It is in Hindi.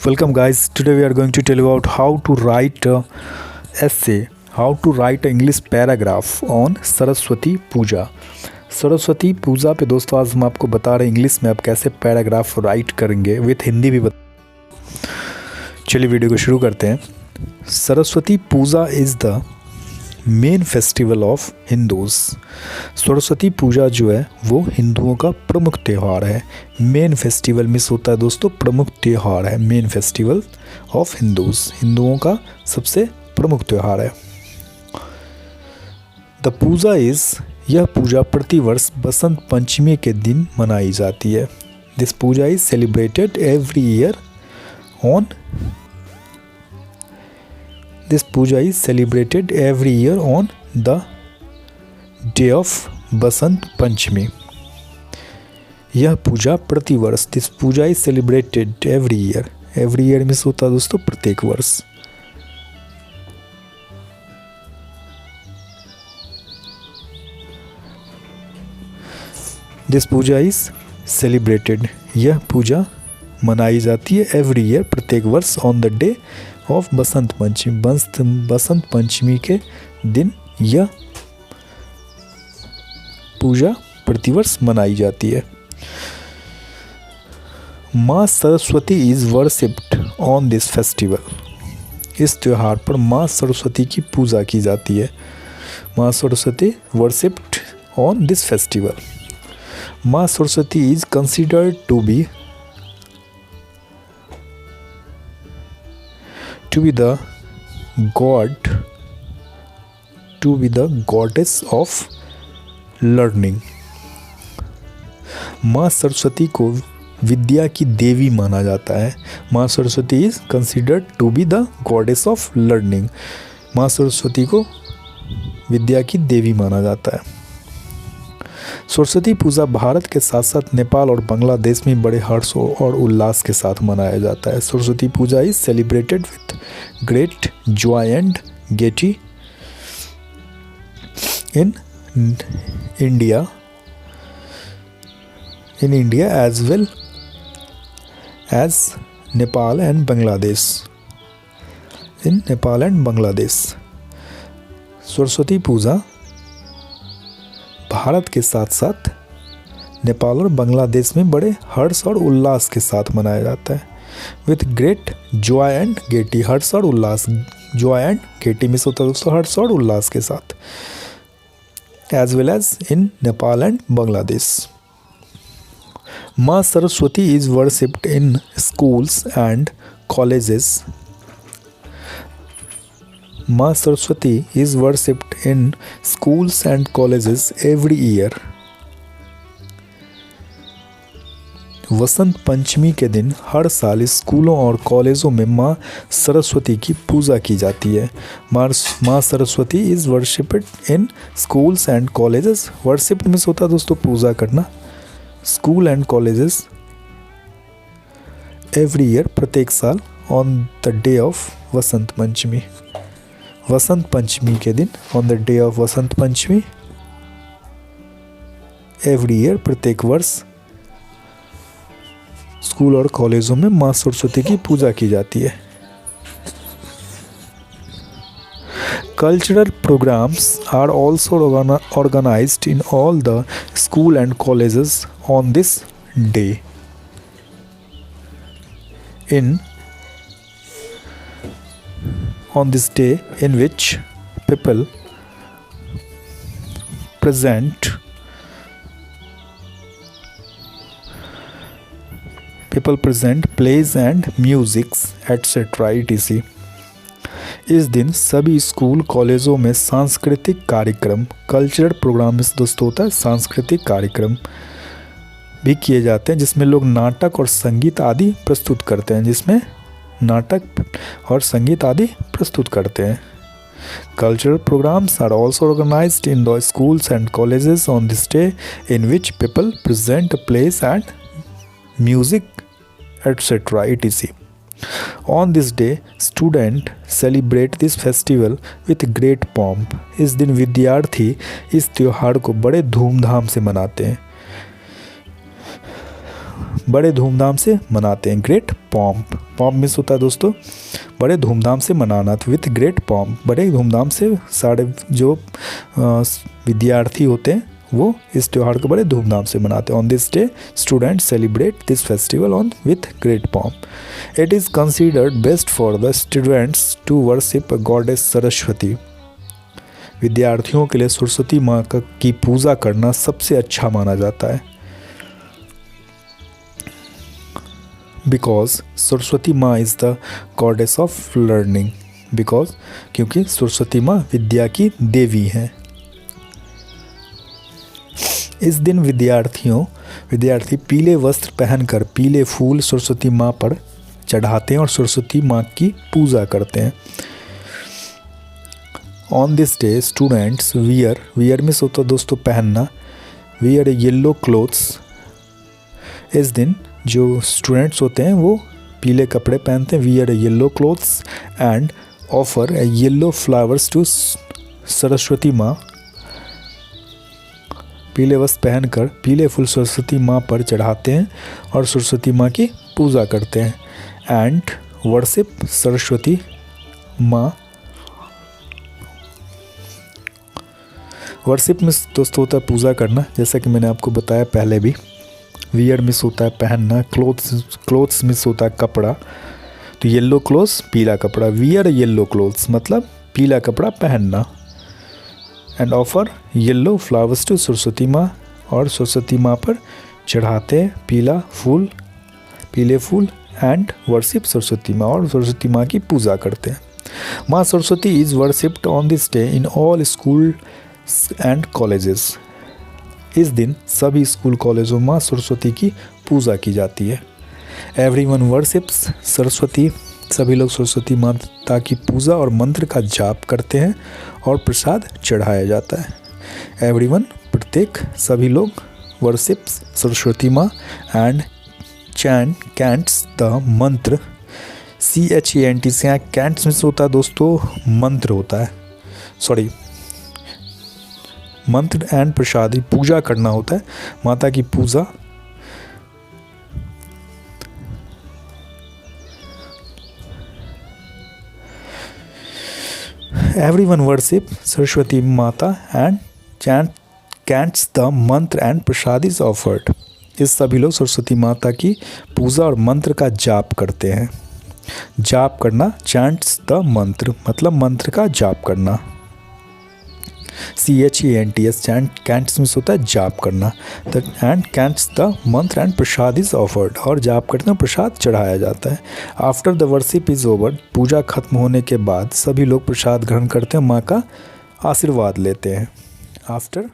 Welcome guys, today we are going to tell you about how to write a essay, how to write an English paragraph on Saraswati पूजा। सरस्वती पूजा पे दोस्तों आज हम आपको बता रहे हैं इंग्लिश में आप कैसे पैराग्राफ राइट करेंगे, विथ हिंदी भी चलिए वीडियो को शुरू करते हैं। Saraswati Puja is the main festival of Hindus. Saraswati Puja जो है वो हिंदुओं का प्रमुख त्यौहार है। मेन फेस्टिवल मिस होता है दोस्तों, प्रमुख त्यौहार है। मेन फेस्टिवल ऑफ हिंदूज़, हिंदुओं का सबसे प्रमुख त्यौहार है। द पूजा इज़, यह पूजा प्रतिवर्ष बसंत पंचमी के दिन मनाई जाती है। This puja is celebrated every year on This puja is celebrated every year on the day of Basant Panchami. यह पूजा प्रतिवर्ष, this puja is celebrated every year. Every year means होता है दोस्तों प्रत्येक वर्ष। दिस पूजा इज सेलिब्रेटेड, यह पूजा मनाई जाती है एवरी ईयर प्रत्येक वर्ष on the day of Basant Panchami. Basant Panchami के दिन यह पूजा प्रतिवर्ष मनाई जाती है। माँ Saraswati is worshipped on this festival. इस त्यौहार पर माँ सरस्वती की पूजा की जाती है। माँ Saraswati worshipped on this festival. माँ Saraswati is considered to be the goddess of learning। माँ सरस्वती को विद्या की देवी माना जाता है। माँ Saraswati is considered to be the goddess of learning. माँ सरस्वती को विद्या की देवी माना जाता है। सरस्वती पूजा भारत के साथ साथ नेपाल और बांग्लादेश में बड़े हर्ष और उल्लास के साथ मनाया जाता है। Saraswati Puja is celebrated with great joy and gaiety in India as well as Nepal and Bangladesh. In Nepal and Bangladesh Saraswati Puja Bharat के साथ साथ नेपाल और बांग्लादेश में बड़े हर्ष और उल्लास के साथ मनाया जाता है। With great joy and gaiety, हर्ष और उल्लास, जॉय एंड गेटी मिस होता है दोस्तों हर्ष और उल्लास के साथ। As well as in Nepal and Bangladesh. माँ Saraswati is worshipped in schools and colleges. माँ Saraswati is worshipped in schools and colleges every year। Vasant Panchami के दिन हर साल स्कूलों और कॉलेजों में माँ सरस्वती की पूजा की जाती है। माँ Saraswati is worshipped in schools and colleges. Worshipped means होता है दोस्तों पूजा करना। School and colleges every year प्रत्येक साल on the day of Vasant Panchami. Vasant Panchami के दिन on the day of Vasant Panchami every year प्रत्येक वर्ष स्कूल और कॉलेजों में माँ सरस्वती की पूजा की जाती है। Cultural programmes are also organised in all the school and colleges on this day. On this day in which people present plays and musics etc. etc. इस दिन सभी स्कूल कॉलेजों में सांस्कृतिक कार्यक्रम, कल्चरल प्रोग्राम इस दोस्तों होता है सांस्कृतिक कार्यक्रम भी किए जाते हैं, जिसमें लोग नाटक और संगीत आदि प्रस्तुत करते हैं। जिसमें नाटक और संगीत आदि प्रस्तुत करते हैं। Cultural programmes are also organised in the schools and colleges on this day in which people present plays and music etcetera etc. On this day student celebrate this festival with great pomp. इस दिन विद्यार्थी इस त्यौहार को बड़े धूमधाम से मनाते हैं। Great pomp. पॉम्प मीन्स होता है दोस्तों बड़े धूमधाम से मनाना, तो विथ ग्रेट पॉम्प, बड़े धूमधाम से सारे जो विद्यार्थी होते हैं वो इस त्यौहार को बड़े धूमधाम से मनाते हैं। On this day students celebrate this festival on with great pomp. It is considered best for the students to worship goddess Saraswati. विद्यार्थियों के लिए सरस्वती माँ की पूजा करना सबसे अच्छा माना जाता है। बिकॉज सरस्वती माँ is the goddess of learning. Because क्योंकि सरस्वती माँ विद्या की देवी हैं। इस दिन विद्यार्थी पीले वस्त्र पहनकर पीले फूल सरस्वती माँ पर चढ़ाते हैं और सरस्वती माँ की पूजा करते हैं। On this day students wear में होता दोस्तों पहनना, वियर येलो क्लोथ्स। इस दिन जो स्टूडेंट्स होते हैं वो पीले कपड़े पहनते हैं, wear yellow clothes and offer yellow flowers to Saraswati माँ। पीले वस्त्र पहनकर पीले फूल सरस्वती माँ पर चढ़ाते हैं और सरस्वती माँ की पूजा करते हैं। एंड वर्शिप सरस्वती माँ। वर्शिप में दोस्तों होता है पूजा करना, जैसा कि मैंने आपको बताया पहले भी। वियर मिस होता है पहनना, क्लोथ्स मिस होता है कपड़ा, तो येलो क्लोथ्स पीला कपड़ा, वियर येलो क्लोथ्स मतलब पीला कपड़ा पहनना। And offer yellow flowers to Saraswati माँ, और सरस्वती माँ पर चढ़ाते हैं पीले फूल एंड वर्शिप सरस्वती माँ, और सरस्वती माँ की पूजा करते हैं। माँ Saraswati is worshipped on this day in all school and colleges. इस दिन सभी स्कूल कॉलेजों में माँ सरस्वती की पूजा की जाती है। Everyone worships Saraswati. सभी लोग सरस्वती माता की पूजा और मंत्र का जाप करते हैं और प्रसाद चढ़ाया जाता है। एवरीवन प्रत्येक सभी लोग वर्शिप्स सरस्वती माँ एंड कैंट्स द मंत्र। CHANT से यहाँ कैंट्स में होता है दोस्तों मंत्र होता है, सॉरी मंत्र एंड प्रसाद, पूजा करना होता है, माता की पूजा। एवरीवन वर्शिप सरस्वती माता and chants the mantra and prasad is offered. इस सभी लोग सरस्वती माता की पूजा और मंत्र का जाप करते हैं। जाप करना, चैंट्स द मंत्र मतलब मंत्र का जाप करना। CHANTS कैंट्स में होता है जाप करना। And chants the mantra and prasad is offered, और जाप करते हैं प्रसाद चढ़ाया जाता है। After the worship is over, पूजा खत्म होने के बाद सभी लोग प्रसाद ग्रहण करते हैं, माँ का आशीर्वाद लेते हैं। आफ्टर